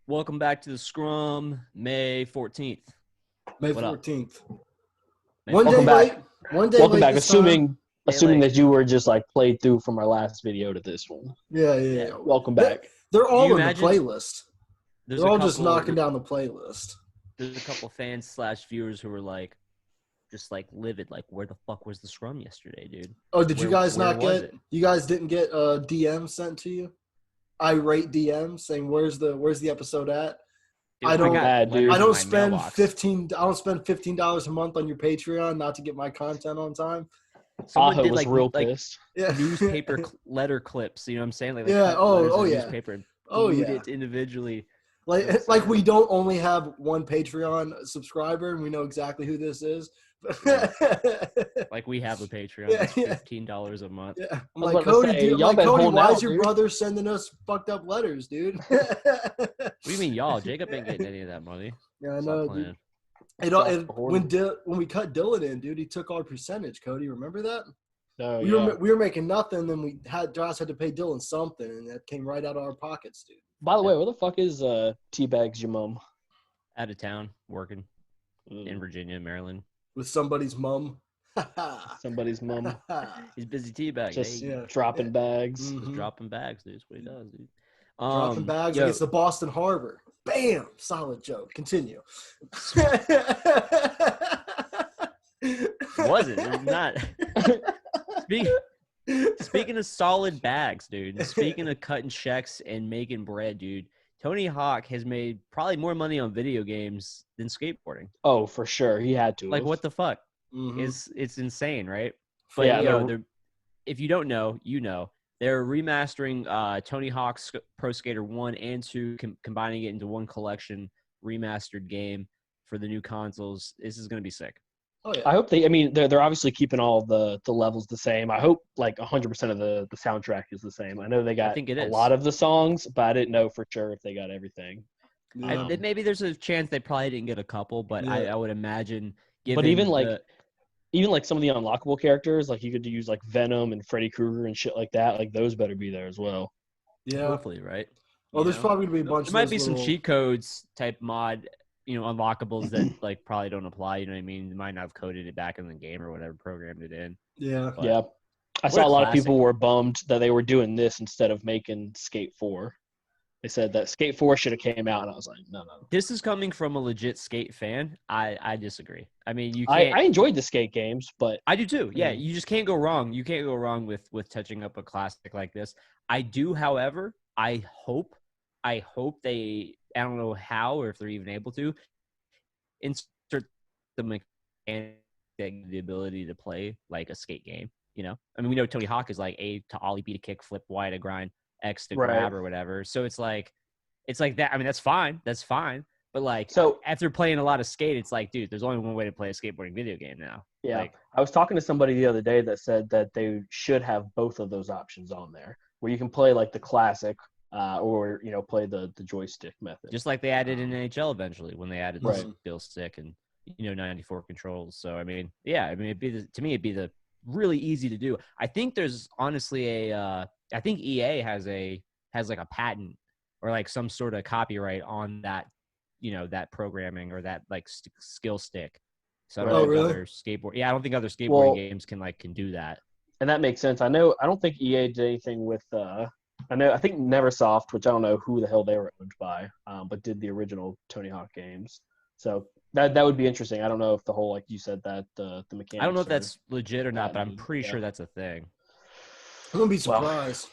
Welcome back to the Scrum, May 14th. May What up? 14th. May One day Welcome late. back. One day Welcome late back. this Assuming late. that you were just like played through from our last video to this one. time. Yeah. Welcome back. They're all you in the imagine playlist. There's They're a all couple, just knocking down the playlist. There's a couple fans / viewers who were like, just like livid, like, where the fuck was the Scrum yesterday, dude? Oh, did you guys where not was get? it? You guys didn't get a DM sent to you? Irate DM saying where's the episode at? Dude, I don't- got Bad, dude. letters I in don't my spend mailbox. I don't spend $15 a month on your Patreon not to get my content on time. Someone Aho did was like real like pissed. Yeah. newspaper letter clips. You know what I'm saying? Like Yeah, cut oh, letters oh, in a yeah. newspaper and Oh, glued yeah. it individually. Like we don't only have one Patreon subscriber, and we know exactly who this is. Like we have a Patreon. Yeah, It's yeah. $15 a month. Yeah, I'm I was like, about to Cody, say, dude. I'm y'all like, been Cody, holding why out, is your dude. brother sending us fucked up letters, dude? What do you mean, y'all? Jacob ain't getting any of that money. Yeah, I Stop know, playing. dude. When we cut Dylan in, dude, he took our percentage. Cody, remember that? Oh, We were making nothing, then Josh had to pay Dylan something, and that came right out of our pockets, dude. By the way, where the fuck is Teabags your mom? Out of town, working in Virginia, Maryland. With somebody's mum. Somebody's mom. He's busy teabagging. Just Hey, dropping bags. Mhm. just dropping bags, dude. That's what he does, dude. Dropping bags yo, against the Boston Harbor. Bam! Solid joke. Continue. was it? It's not. Speaking of solid bags, dude. Speaking of cutting checks and making bread, dude. Tony Hawk has made probably more money on video games than skateboarding. Oh, for sure. He had to. Like, what the fuck? Mhm. It's insane, right? But Yeah, they're if you don't know, you know. They're remastering Tony Hawk's Pro Skater 1 and 2, combining it into one collection, remastered game for the new consoles. This is going to be sick. Oh yeah. I hope they're obviously keeping all the levels the same. I hope like 100% of the soundtrack is the same. I know they got think it a is. lot of the songs, but I didn't know for sure if they got everything. Yeah. Maybe there's a chance they probably didn't get a couple, but Yeah. I would imagine. But even like some of the unlockable characters, like you could use like Venom and Freddy Krueger and shit like that. Like those better be there as well. Yeah. hopefully, right? Well, You there's know? probably gonna be a bunch. There might of be those some little- cheat codes type mod, unlockables that like probably don't apply. You know what I mean? They might not have coded it back in the game or whatever, programmed it in. Yeah. But Yeah. I what saw a a lot of classic. people were bummed that they were doing this instead of making Skate 4. They said that Skate 4 should have came out, and I was like, no. This is coming from a legit skate fan. I disagree. I mean, you can't. I enjoyed the skate games, but I do too. Yeah, Mm. you just can't go wrong. You can't go wrong with touching up a classic like this. I do, however, I hope they. I don't know how or if they're even able to insert the mechanic, the ability to play like a skate game. I mean, we know Tony Hawk is like A to ollie, B to kick, flip, Y to grind, X to Right. grab or whatever. So it's like that. I mean, that's fine. But like, so after playing a lot of skate, it's like, dude, there's only one way to play a skateboarding video game now. yeah. Like, I was talking to somebody the other day that said that they should have both of those options on there, where you can play like the classic, or play the joystick method. just like they added in NHL eventually when they added the Right. skill stick and 94 controls. So I mean, yeah, I mean, it'd be the really easy to do. I think there's honestly I think EA has like a patent or like some sort of copyright on that, that programming or that like skill stick. So I don't Oh, think really? other I don't think other skateboarding Well- games can do that. And that makes sense. I don't think EA did anything with I think Neversoft, which I don't know who the hell they were owned by, but did the original Tony Hawk games. So that would be interesting. I don't know if the whole, like you said, that the mechanics. I don't know if are- that's legit or not, but I'm patented, pretty yeah. sure that's a thing. I'm gonna be Well, surprised.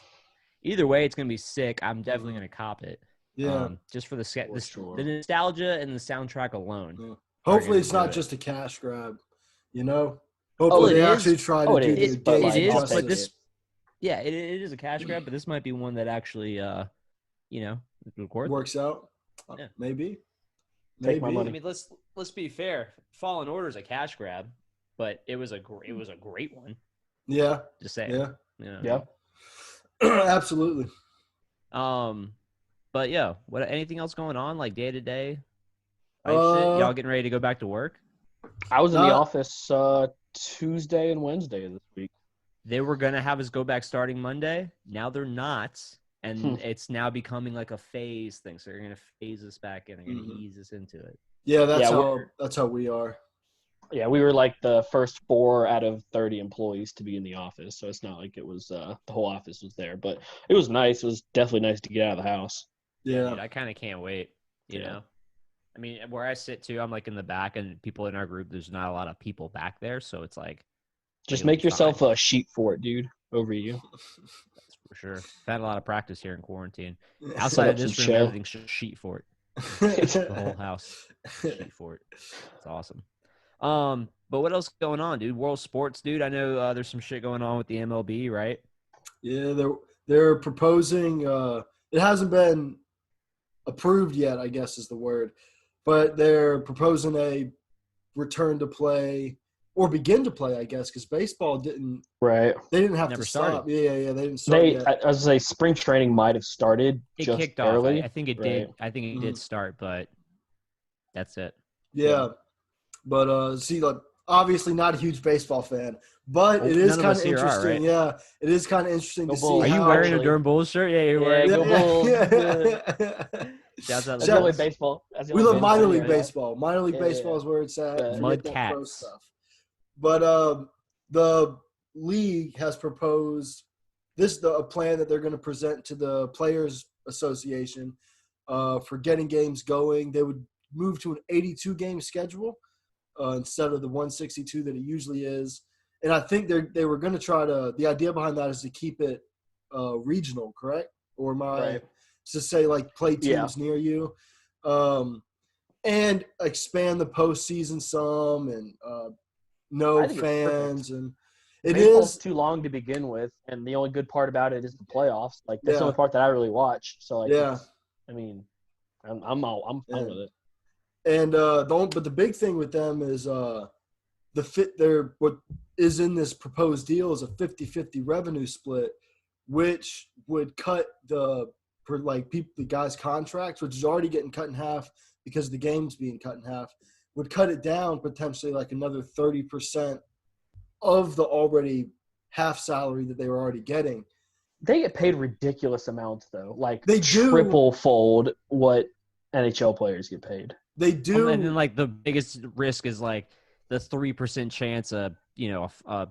Either way, it's gonna be sick. I'm definitely gonna cop it. Yeah. Just for For sure. the nostalgia and the soundtrack alone. Yeah. Are Hopefully, gonna it's do not it. just a cash grab. Hopefully, it they is. actually try to Oh, it do is, the but, days like, It is, I'll justice. but take this, yeah, it is a cash grab, but this might be one that actually, record. works out. Yeah. Maybe. Take my I money. mean, let's be fair. Fallen Order is a cash grab, but it was a great one. Yeah. Just saying. Yeah. Yeah. Absolutely. But yeah, anything else going on like day to day? Uh, Y'all getting ready to go back to work? I was in the Not- office Tuesday and Wednesday this week. They were gonna have us go back starting Monday. Now they're not, and it's now becoming like a phase thing. So they're gonna phase us back in. They're gonna ease us into it. Yeah, that's Yeah, how we are. Yeah, we were like the first 4 out of 30 employees to be in the office, so it's not like it was the whole office was there, but it was nice. It was definitely nice to get out of the house. Yeah. Dude, I kind of can't wait. You know, I mean, where I sit too, I'm like in the back, and people in our group, there's not a lot of people back there, so it's like Just it'll make be yourself fine. a sheet for it, dude. Over you. That's for sure. I've had a lot of practice here in quarantine. Set Outside up of some this room, show. everything's just sheet for it. The whole house, sheet for it. It's awesome. But what else is going on, dude? World sports, dude. I know there's some shit going on with the MLB, right? Yeah, they're proposing. It hasn't been approved yet, I guess is the word, but they're proposing a return to play or begin to play, I guess, because baseball didn't. Right. They didn't have Never to started. stop. Yeah. They didn't start yet. I was gonna say spring training might have started It just kicked off. barely. I think it did. I think it did start, but that's it. Yeah. But see, like, obviously not a huge baseball fan, but Well, it is none of kind us of here are, interesting. right? Yeah, it is kind of interesting Go to Bulls. see. Are you how, wearing a actually- Durham Bulls shirt? Yeah, you're wearing. go Bulls. Shouts out That's to the only Bulls. baseball. That's the We only love baseball minor we league have. baseball. Minor league Yeah, baseball yeah. is where it's at. Right. Mud Forget that pro Cats. stuff. But the league has proposed a plan that they're going to present to the Players Association for getting games going. They would move to an 82 game schedule instead of the 162 that it usually is. And I think they were going to try to. The idea behind that is to keep it regional, correct? Or to say like play teams near you, and expand the postseason some, and no I think it's fans, and it Baseball's is too long to begin with, and the only good part about it is the playoffs. Like that's Yeah. the only part that I really watch. So like, Yeah. I mean, I'm fine with it. And but the big thing with them is what is in this proposed deal is a 50-50 revenue split, which would cut the guys' contracts, which is already getting cut in half because the game's being cut in half, would cut it down potentially like another 30% of the already half salary that they were already getting. They get paid ridiculous amounts though, like They do. triple fold what NHL players get paid. They do. And then like the biggest risk is like the 3% chance of a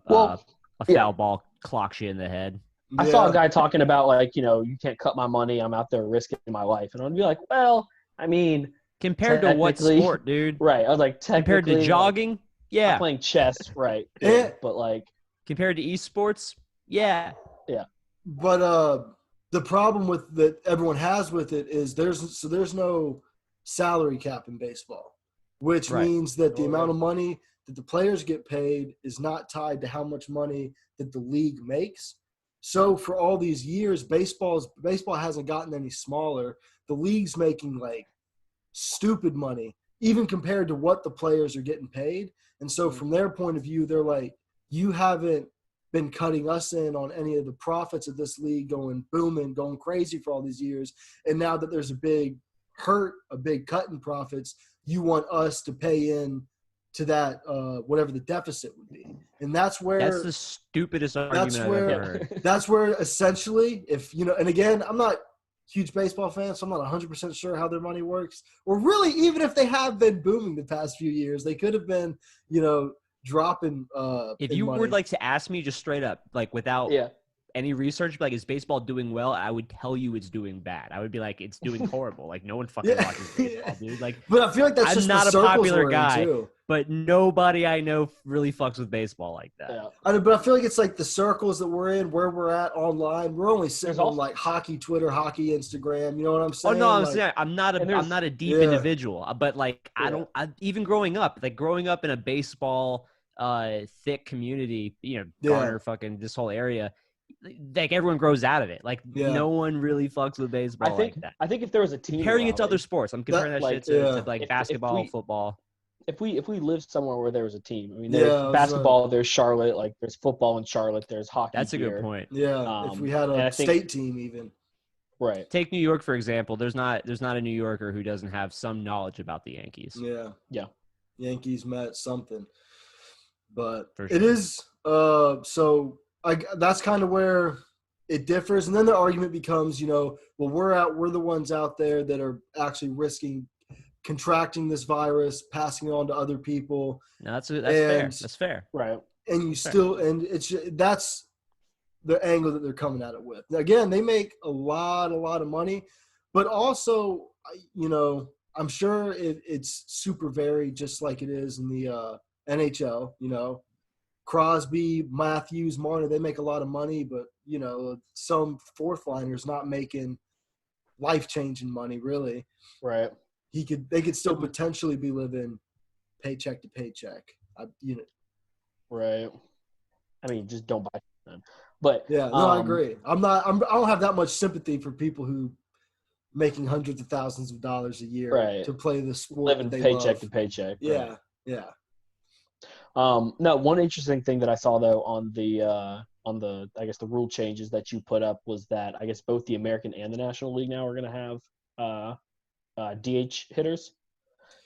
foul ball clocks you in the head. I saw a guy talking about like, you can't cut my money. I'm out there risking my life. And I'd be like, well, I mean, compared to what sport, dude? Right. I was like, compared to jogging, like, I'm playing chess, right? Yeah. But like compared to esports, yeah. But the problem with that everyone has with it is there's no salary cap in baseball, which means that the amount of money that the players get paid is not tied to how much money that the league makes. So for all these years, baseball hasn't gotten any smaller. The league's making like stupid money, even compared to what the players are getting paid. And so from their point of view, they're like, you haven't been cutting us in on any of the profits of this league going booming, going crazy for all these years. And now that there's a big cut in profits, you want us to pay in to that whatever the deficit would be. And that's the stupidest argument I've ever heard. That's where essentially, and again, I'm not a huge baseball fan, so I'm not 100% sure how their money works. Or really, even if they have been booming the past few years, they could have been, dropping if you money. were like to ask me just straight up, like without any research, like, is baseball doing well? I would tell you it's doing bad. I would be like, it's doing horrible. Like, no one fucking watches baseball, dude. Like, but I feel like that's I'm just not the a popular circles we're in, guy, too. but nobody I know really fucks with baseball like that. Yeah. But I feel like it's like the circles that we're in, where we're at online. We're only sitting on like hockey Twitter, hockey Instagram. You know what I'm saying? Oh no, I'm saying I'm not a deep individual, but like even growing up in a baseball thick community, Garner, fucking this whole area, like everyone grows out of it. Like no one really fucks with baseball like that. I think if there was a team comparing it to other sports, I'm comparing that shit to like basketball, football. If we lived somewhere where there was a team, I mean, there's basketball, there's Charlotte, like there's football in Charlotte, there's hockey. That's a good point. Yeah, if we had a state team, even. Right. Take New York for example. There's not a New Yorker who doesn't have some knowledge about the Yankees. Yeah. Yankees, Mets, something. But for it is. So that's kind of where it differs. And then the argument becomes, well, we're the ones out there that are actually risking contracting this virus, passing it on to other people. No, that's fair. That's fair. Right. And you still, and that's the angle that they're coming at it with. Again, they make a lot of money, but also, I'm sure it's super varied, just like it is in the NHL. Crosby, Matthews, Marner, they make a lot of money, but some fourth liners not making life-changing money, really. Right. They could still potentially be living paycheck to paycheck. Right. I mean, just don't buy them. But yeah, no, I agree. I don't have that much sympathy for people who making hundreds of thousands of dollars a year to play the sport living that they paycheck love. to paycheck. Yeah, right. yeah. No, one interesting thing that I saw though on the I guess the rule changes that you put up was that I guess both the American and the National League now are going to have DH hitters.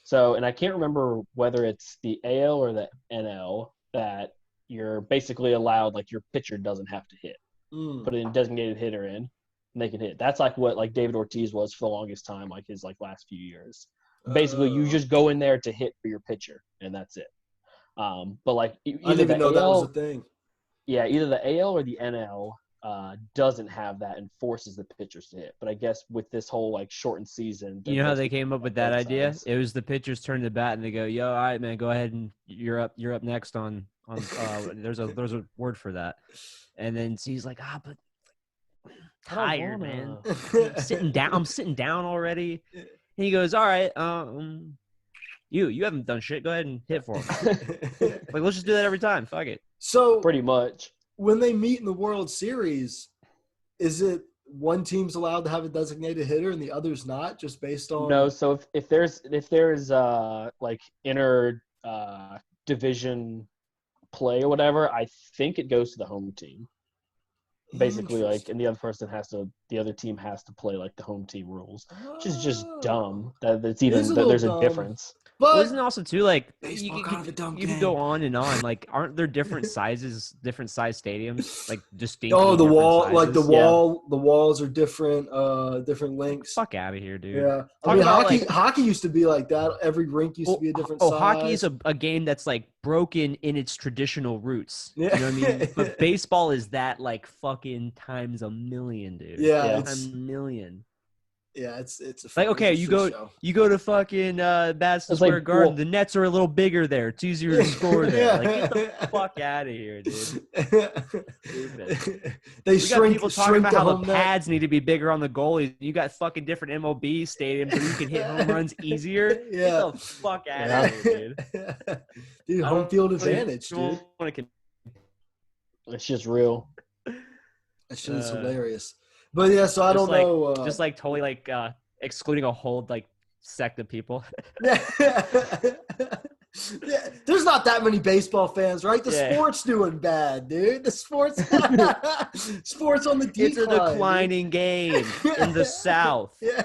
So, and I can't remember whether it's the AL or the NL that you're basically allowed, like your pitcher doesn't have to hit. Put a designated hitter in, and they can hit. That's like what like David Ortiz was for the longest time, like his like last few years. Basically, you just go in there to hit for your pitcher, and that's it. But like I didn't even know that was a thing. Yeah, either the AL or the NL doesn't have that and forces the pitchers to hit. But I guess with this whole like shortened season, you know how they came up with that idea? It was the pitchers turn the bat and they go, "Yo, all right, man, go ahead and you're up next on there's a word for that." And then he's like, but tired, man. I'm sitting down already. And he goes, "All right, you haven't done shit. Go ahead and hit for him." Like, let's just do that every time. Fuck it. So pretty much. When they meet in the World Series, is it one team's allowed to have a designated hitter and the other's not, just based on? No. So if there's like inter division play or whatever, I think it goes to the home team. Basically, like, and the other team has to play like the home team rules, which is just dumb. There's a difference. But well, isn't it also too like baseball kind of a dumb you game. can go on and on. Like, aren't there different sizes, different size stadiums? Like, distinct. The wall, sizes? like the walls are different, different lengths. Fuck out of here, dude. Yeah, I mean, hockey used to be like that. Every rink used to be a different size. Hockey is a game that's like broken in its traditional roots. Yeah. You know what I mean? But baseball is that like fucking times a million, dude. Yeah, it's a million. Yeah, it's a like, okay, you go to fucking Madison Square Garden. The nets are a little bigger there. It's easier to score there. Like, get the fuck out of here, dude. We got people talking about how the pads need to be bigger on the goalies. You got fucking different MLB stadiums where you can hit home runs easier. Yeah. Get the fuck out of here, dude. Dude, home field advantage, dude. It's just real. That shit is hilarious. But yeah, so I don't know. Just like totally like excluding a whole like sect of people. Yeah, there's not that many baseball fans, right? The sport's doing bad, dude. The sports on the decline. It's a declining game in the South. Yeah.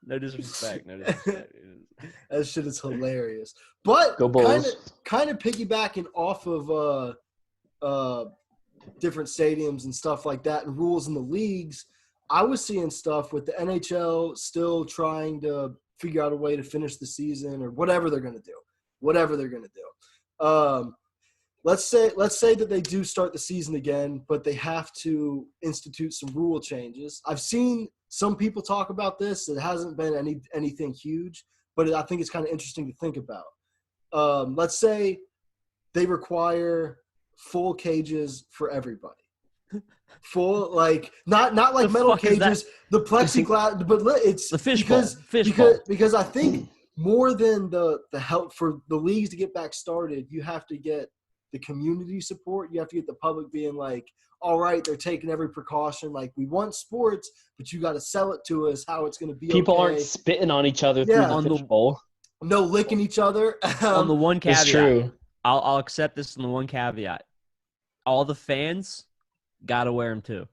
No disrespect. That shit is hilarious. But Go Bulls. kind of piggybacking off of different stadiums and stuff like that and rules in the leagues, I was seeing stuff with the NHL still trying to figure out a way to finish the season or whatever they're going to do. Let's say that they do start the season again, but they have to institute some rule changes. I've seen some people talk about this. It hasn't been anything huge, but I think it's kind of interesting to think about. Let's say they require full cages for everybody. Full, like not like metal cages, the plexiglass, but it's the fish because I think more than the help for the leagues to get back started, you have to get the community support. You have to get the public being like, all right, they're taking every precaution. Like, we want sports, but you got to sell it to us how it's going to be. People aren't spitting on each other through the fishbowl. No licking each other. On the one caveat, it's true. I'll accept this on the one caveat. All the fans gotta wear them too.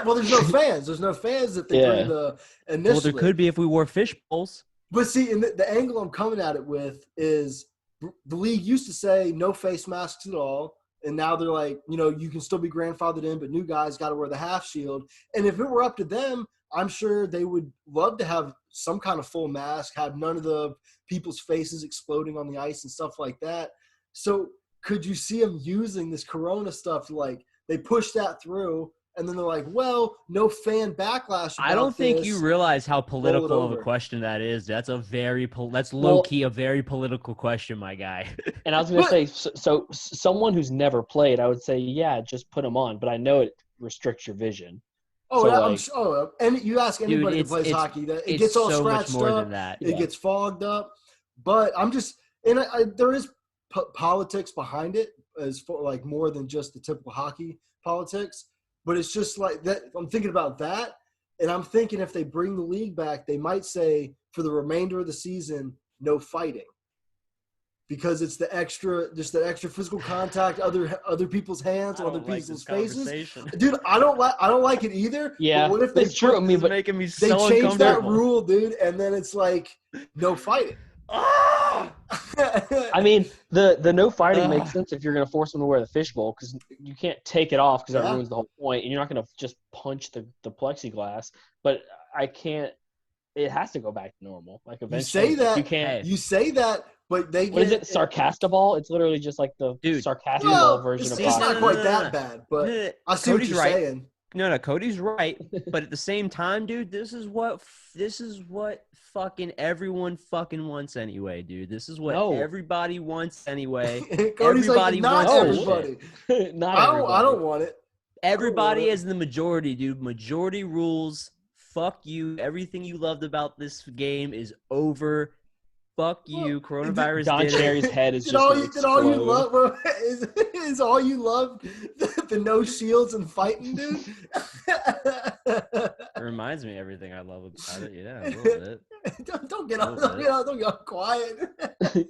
Well, there's no fans. There's no fans if they bring the initially. Well, there could be if we wore fish bowls. But see, and the angle I'm coming at it with is the league used to say no face masks at all, And now they're like, you can still be grandfathered in, but new guys got to wear the half shield. And if it were up to them, I'm sure they would love to have some kind of full mask, have none of the people's faces exploding on the ice and stuff like that. So could you see them using this Corona stuff to, like, they push that through, and then they're like, well, no fan backlash about I don't think this. you realize how political of a over. question that is. That's that's low-key a very political question, my guy. And I was going to say, so someone who's never played, I would say, yeah, just put them on. But I know it restricts your vision. Oh, So, yeah, and you ask anybody Dude, that plays hockey, that it it's gets all so scratched much more up, than that. it gets fogged up. But I'm just – and there is politics behind it, as for, like, more than just the typical hockey politics. But it's just like that. I'm thinking about that, and I'm thinking if they bring the league back, they might say for the remainder of the season, no fighting, because it's the extra physical contact, other people's hands, other people's faces. Dude, I don't like it either. Yeah, but what if it's true. I mean, but making me they so change that uncomfortable. rule, dude, and then it's like no fighting. I mean, the no fighting makes sense if you're going to force them to wear the fishbowl, because you can't take it off because that ruins the whole point, and you're not going to just punch the plexiglass. But I can't. It has to go back to normal. Like eventually, you say that you can't. You say that, but they What is it? Sarcastable? It's literally just like the sarcastable version of it's hockey. not quite that bad, but I see what you're saying. No, Cody's right. But at the same time, dude, this is what fucking everyone fucking wants anyway, dude. This is what everybody wants anyway. Cody's everybody like, not wants everybody. Not everybody. I don't want it. Everybody is the majority, dude. Majority rules. Fuck you. Everything you loved about this game is over. Fuck you. Coronavirus Don did Cherry's it. head is just all you love, bro, is all you love the no shields and fighting, dude? It reminds me of everything I love about it. Yeah, a little bit. Don't get all quiet. I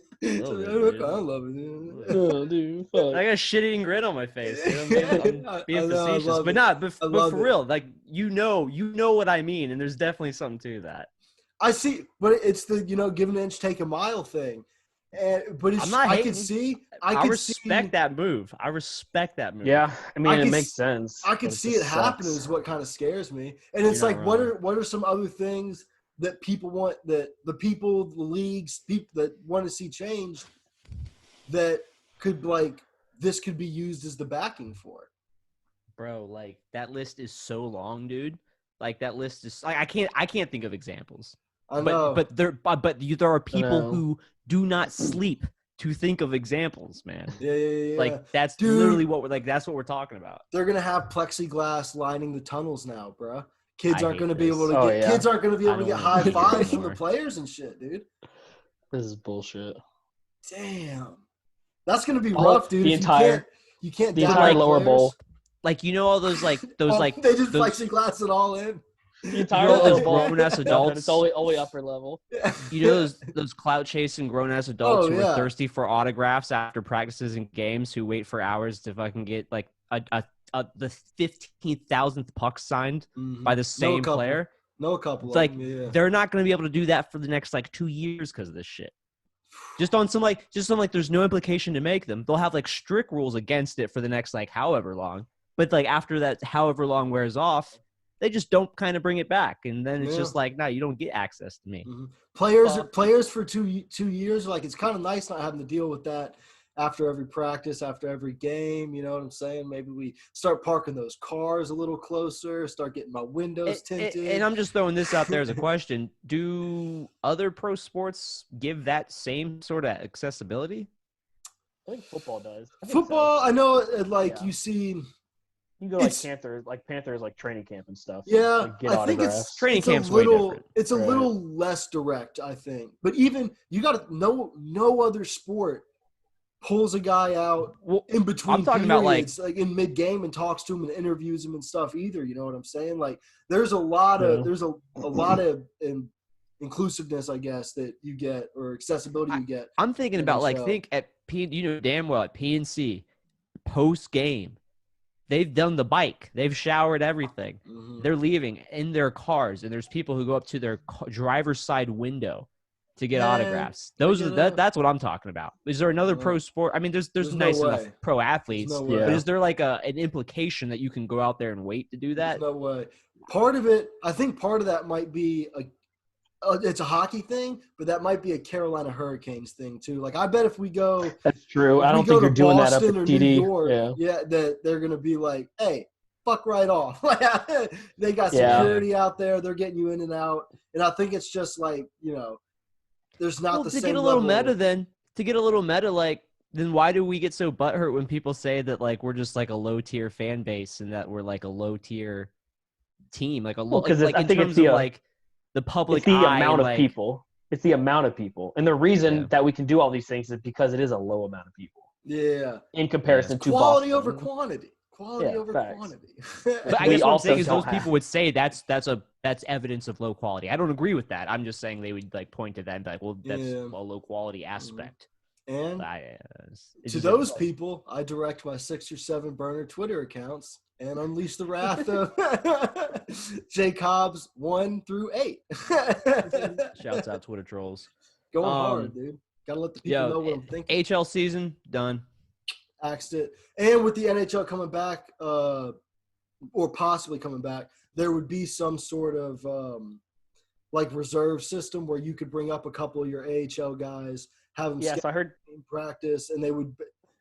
love it, dude. Oh, dude, fuck. I got a shit-eating grin on my face. I'm being facetious, but for real, like you know what I mean, and there's definitely something to that. I see, but it's the give an inch, take a mile thing. But it's, I respect that move. I respect that move. Yeah, I mean, it makes sense. I could see it happen is what kind of scares me. And it's like, what are some other things that people want, that the people, the leagues, people that want to see changed, that could, like, this could be used as the backing for it? Bro, like, that list is so long, dude. Like, that list is like, I can't think of examples. I know. But there are people who do not sleep to think of examples, man. Yeah. Like, that's literally that's what we're talking about. They're gonna have plexiglass lining the tunnels now, bro. Kids aren't gonna be able to get kids aren't gonna be able to get high fives from the players and shit, dude. This is bullshit. Damn, that's gonna be rough, dude. The entire lower bowl. Like, all those they just plexiglass it all in. The entire lower bowl. Grown-ass adults. It's only upper level. Those clout chasing grown-ass adults who are thirsty for autographs after practices and games, who wait for hours to fucking get like the 15,000th puck signed by the same player. No couple. It's like they're not going to be able to do that for the next 2 years because of this shit. Just on some there's no implication to make them. They'll have strict rules against it for the next however long. But after that however long wears off, they just don't kind of bring it back, and then it's just no, you don't get access to me. Mm-hmm. Players for 2 years, it's kind of nice not having to deal with that after every practice, after every game. You know what I'm saying? Maybe we start parking those cars a little closer, start getting my windows tinted. And I'm just throwing this out there as a question: do other pro sports give that same sort of accessibility? I think football does. Football, I know. You see. You can go Panthers training camp and stuff. Yeah, get I think autographs. Training camp's way different. It's a little less direct, I think. But even you got to no other sport pulls a guy out in between. I'm talking periods, about in mid game and talks to him and interviews him and stuff either. You know what I'm saying? There's a lot of inclusiveness, I guess, that you get, or accessibility you get. I'm thinking about think at damn well at PNC post game. They've done the bike. They've showered everything. Mm-hmm. They're leaving in their cars, and there's people who go up to their driver's side window to get autographs. That's what I'm talking about. Is there another pro sport? I mean, there's nice enough pro athletes, but is there like an implication that you can go out there and wait to do that? There's no way. Part of it, I think part of that might be it's a hockey thing, but that might be a Carolina Hurricanes thing too. Like I bet if we go, that's true. I don't think you're doing that up at TD. New York, that they're gonna be like, hey, fuck right off. They got security out there. They're getting you in and out. And I think it's just like, there's not the same to get a little meta, like, then why do we get so butthurt when people say that, like, we're just like a low tier fan base and that we're like a low tier team, like a low, because like, I think it's the public it's the eye amount and, of people. It's the amount of people. And the reason that we can do all these things is because it is a low amount of people. Yeah. In comparison to quality Boston. over quantity. Quality over quantity. But I guess what I'm saying is those people would say that's evidence of low quality. I don't agree with that. I'm just saying they would like point to that and be like, well, that's a low quality aspect. And to those people, I direct my 6 or 7 burner Twitter accounts and unleash the wrath of Jay Cobbs 1 through 8. Shouts out Twitter trolls. Going hard, dude. Gotta let the people know what I'm thinking. HL season done. Axed it. And with the NHL coming back, or possibly coming back, there would be some sort of like reserve system where you could bring up a couple of your AHL guys, have them I heard in practice, and they would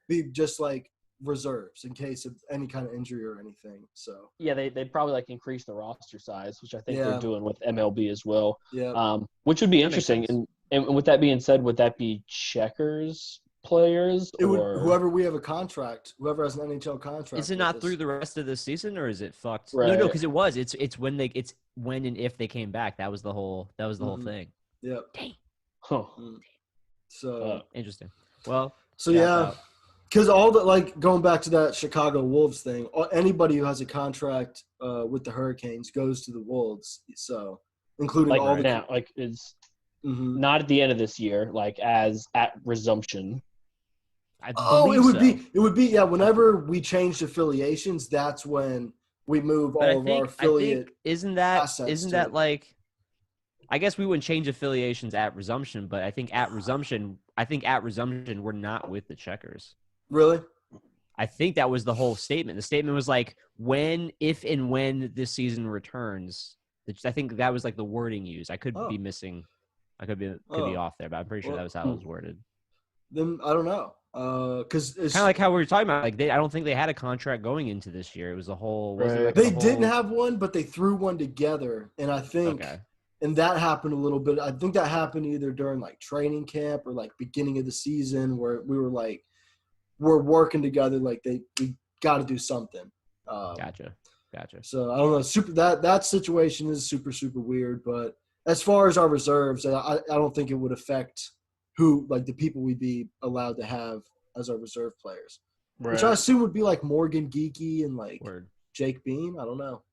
be just like reserves in case of any kind of injury or anything. So they'd probably like increase the roster size, which I think they're doing with MLB as well. Yeah, which would be interesting. And with that being said, would that be Checkers players? It would whoever we have a contract, whoever has an NHL contract. Is it not through the rest of the season, or is it fucked? Right. No, because it was. It's when and if they came back. That was the whole thing. Yep. Dang. Huh. So interesting. Well. So because all the going back to that Chicago Wolves thing, anybody who has a contract with the Hurricanes goes to the Wolves. So including all the now, it's not at the end of this year, like as at resumption. It would be whenever we changed affiliations, that's when we move all of our affiliate. Isn't that like? I guess we wouldn't change affiliations at resumption, but I think at resumption we're not with the Checkers. Really? I think that was the whole statement. The statement was like if and when this season returns. I think that was like the wording used. I could be missing. I could be off there, but I'm pretty sure that was how it was worded. Then I don't know. Because it's kind of like how we were talking about. Like I don't think they had a contract going into this year. It was a whole. They didn't have one, but they threw one together, and I think, and that happened a little bit. I think that happened either during like training camp or like beginning of the season, where we were like, we're working together. Like we got to do something. Gotcha. So I don't know. That situation is super weird, but as far as our reserves, I don't think it would affect who, like the people we'd be allowed to have as our reserve players. Right. Which I assume would be like Morgan Geeky and like Jake Bean. I don't know.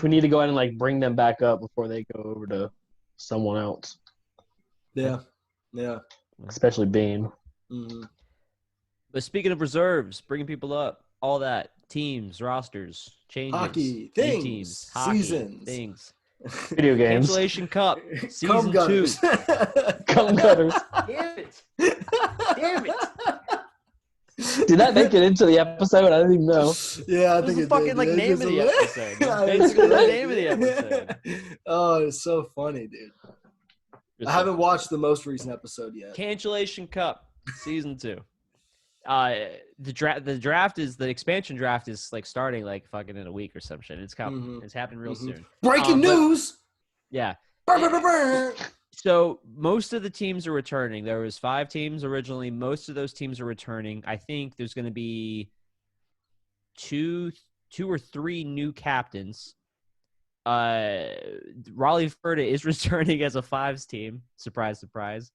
We need to go ahead and like bring them back up before they go over to someone else. Yeah. Especially Bean. Mm-hmm. But speaking of reserves, bringing people up, all that, teams, rosters, changes, hockey, things, teams, seasons, things. Video games. Cancellation Cup, season 2. Come gutters. Damn it. Did that make it into the episode? I didn't even know. Yeah, I think it fucking did. Name of the episode. Basically the name of the episode. Oh, it's so funny, dude. I haven't watched the most recent episode yet. Cancellation Cup, season 2. The expansion draft is like starting like fucking in a week or some shit. It's coming. Mm-hmm. It's happening real soon. Breaking news. Yeah. Burr. So most of the teams are returning. There was 5 teams originally. Most of those teams are returning. I think there's going to be two or 3 new captains. Raleigh Ferda is returning as a 5s team. Surprise, surprise.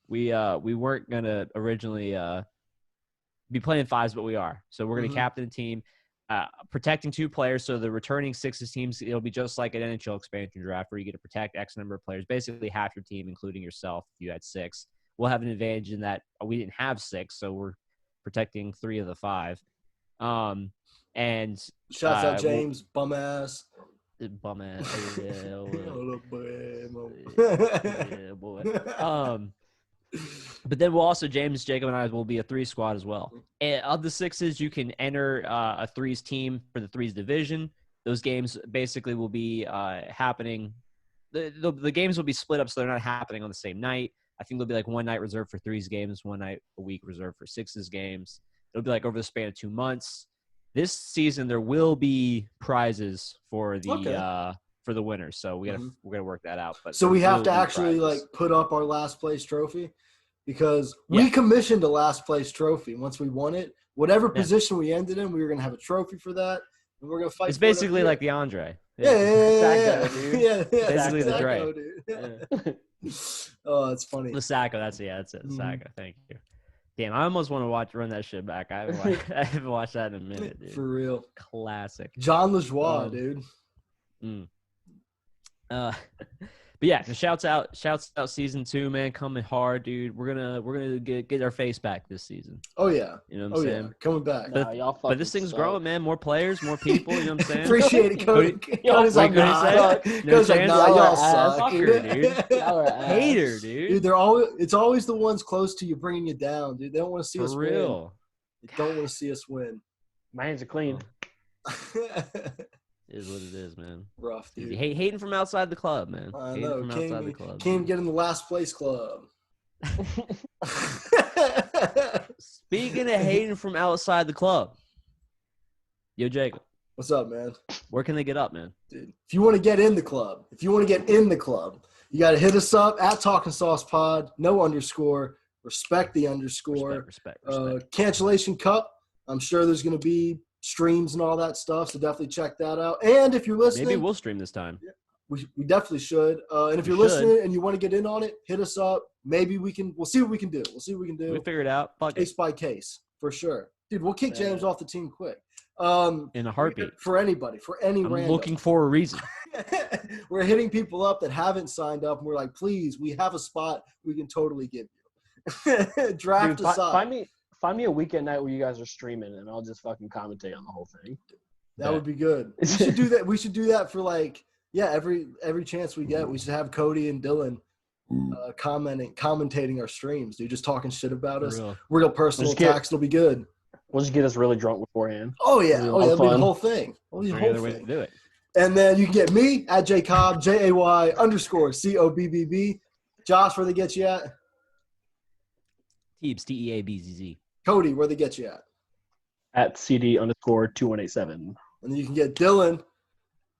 We weren't gonna originally be playing 5s, but we are. So we're gonna captain the team, protecting 2 players. So the returning 6 teams, it'll be just like an NHL expansion draft where you get to protect X number of players, basically half your team, including yourself. If you had 6, we'll have an advantage in that we didn't have 6, so we're protecting 3 of the 5. And shouts out James, bum ass. Bum ass. Yeah, boy. But then we'll also, James, Jacob, and I will be a 3 squad as well. And of the 6s, you can enter a 3s team for the 3s division. Those games basically will be happening. The games will be split up so they're not happening on the same night. I think there'll be like one night reserved for 3s games, one night a week reserved for 6s games. It'll be like over the span of 2 months. This season there will be prizes for the winners, so we're gonna work that out. But so we have to actually like put up our last place trophy, because we commissioned a last place trophy once we won it. Whatever position we ended in, we were gonna have a trophy for that, and we're gonna fight. It's basically like the Andre. Yeah. Basically the Dre. Oh, it's funny. The Sacco, that's it. Sacco, thank you. Damn, I almost want to run that shit back. I haven't watched that in a minute, dude. For real. Classic. John Lajoie, dude. But yeah, shouts out season 2, man, coming hard, dude. We're gonna get our face back this season. Oh yeah. You know what I'm saying? Yeah. Coming back. But this thing's growing, man. More players, more people, you know what I'm saying? Appreciate it, Cody. Cody's like, no chance. Y'all suck, dude. Hater, dude. Dude, it's always the ones close to you bringing you down, dude. They don't want to see us win. For real. They don't want to see us win. My hands are clean. Is what it is, man. Rough, dude. Hating from outside the club, man. I know. Can't even get in the last place club. Speaking of hating from outside the club, yo, Jacob. What's up, man? Where can they get up, man? Dude, if you want to get in the club, you got to hit us up at Talkin Sauce Pod. No underscore. Respect the underscore. Respect. Cancellation Cup. I'm sure there's going to be streams and all that stuff, so definitely check that out. And if you're listening, maybe we'll stream this time. We definitely should. And if you're listening and you want to get in on it, hit us up. Maybe we'll see what we can do. We figure it out. Case by case, for sure. Dude, we'll kick James off the team quick. In a heartbeat. For anybody, for any I'm random. looking for a reason. We're hitting people up that haven't signed up, and we're like, please, we have a spot we can totally give you. Draft aside. Find me a weekend night where you guys are streaming, and I'll just fucking commentate on the whole thing. That would be good. We should do that. We should do that for every chance we get. We should have Cody and Dylan commentating our streams, dude. Just talking shit about us. Real personal attacks. It'll be good. We'll just get us really drunk beforehand. Oh yeah. That'll be the whole thing. Way to do it. And then you can get me at Jaycobb, JAY_COBBB. Josh, where they get you at? Teebs, TEABZZ. Cody, where they get you at? At CD_2187. And then you can get Dylan,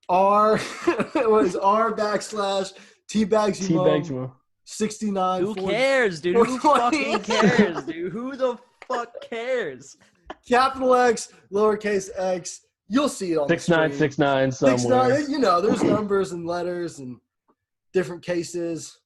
R/T_Bags 69. Who cares, dude? Who fucking cares, dude? Who the fuck cares? Capital X, lowercase x. You'll see it on 6969 somewhere. 69, there's numbers and letters and different cases.